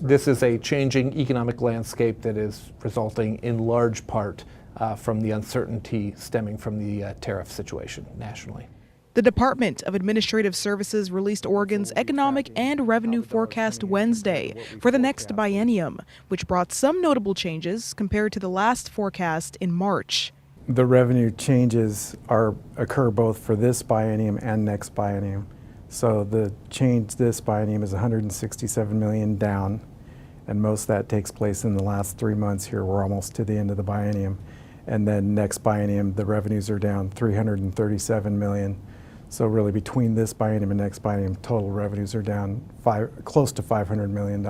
This is a changing economic landscape that is resulting in large part from the uncertainty stemming from the tariff situation nationally. The Department of Administrative Services released Oregon's economic and revenue forecast Wednesday for the next biennium, which brought some notable changes compared to the last forecast in March. The revenue changes occur both for this biennium and next biennium. So the change this biennium is 167 million down, and most of that takes place in the last 3 months here. We're almost to the end of the biennium. And then next biennium, the revenues are down 337 million. So really between this biennium and next biennium, total revenues are down close to $500 million.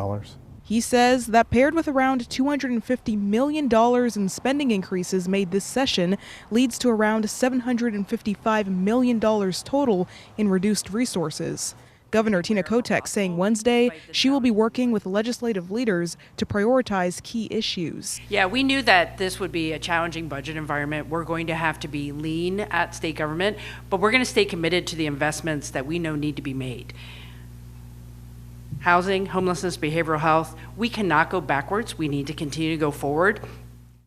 He says that paired with around $250 million in spending increases made this session leads to around $755 million total in reduced resources. Governor Tina Kotek saying Wednesday she will be working with legislative leaders to prioritize key issues. Yeah, we knew that this would be a challenging budget environment. We're going to have to be lean at state government, but we're going to stay committed to the investments that we know need to be made. Housing, homelessness, behavioral health, we cannot go backwards. We need to continue to go forward.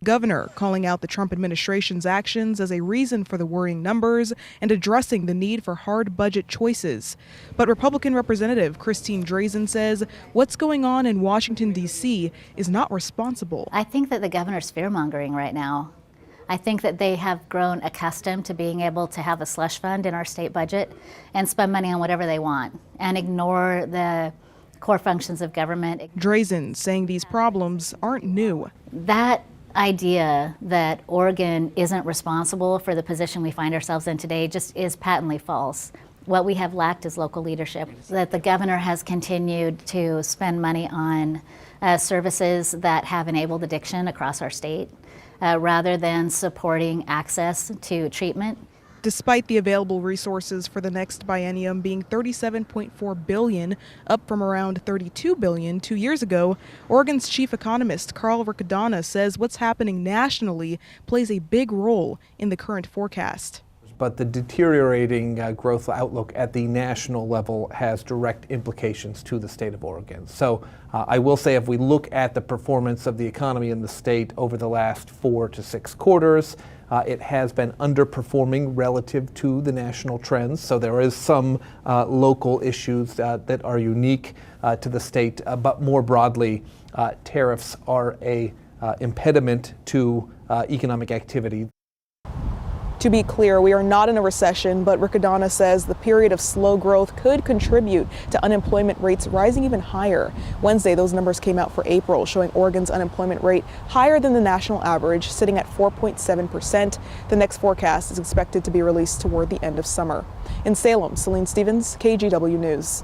Governor calling out the Trump administration's actions as a reason for the worrying numbers and addressing the need for hard budget choices. But Republican Representative Christine Drazen says what's going on in Washington, D.C. is not responsible. I think that the governor's fear-mongering right now. I think that they have grown accustomed to being able to have a slush fund in our state budget and spend money on whatever they want and ignore the core functions of government. Drazen saying these problems aren't new. That idea that Oregon isn't responsible for the position we find ourselves in today just is patently false. What we have lacked is local leadership. That the governor has continued to spend money on services that have enabled addiction across our state rather than supporting access to treatment. Despite the available resources for the next biennium being $37.4 billion, up from around $32 billion 2 years ago, Oregon's chief economist Carl Riccadonna says what's happening nationally plays a big role in the current forecast. But the deteriorating growth outlook at the national level has direct implications to the state of Oregon. So I will say if we look at the performance of the economy in the state over the last 4 to 6 quarters, it has been underperforming relative to the national trends. So there is some local issues that are unique to the state, but more broadly, tariffs are a impediment to economic activity. To be clear, we are not in a recession, but Riccadonna says the period of slow growth could contribute to unemployment rates rising even higher. Wednesday, those numbers came out for April, showing Oregon's unemployment rate higher than the national average, sitting at 4.7%. The next forecast is expected to be released toward the end of summer. In Salem, Celine Stevens, KGW News.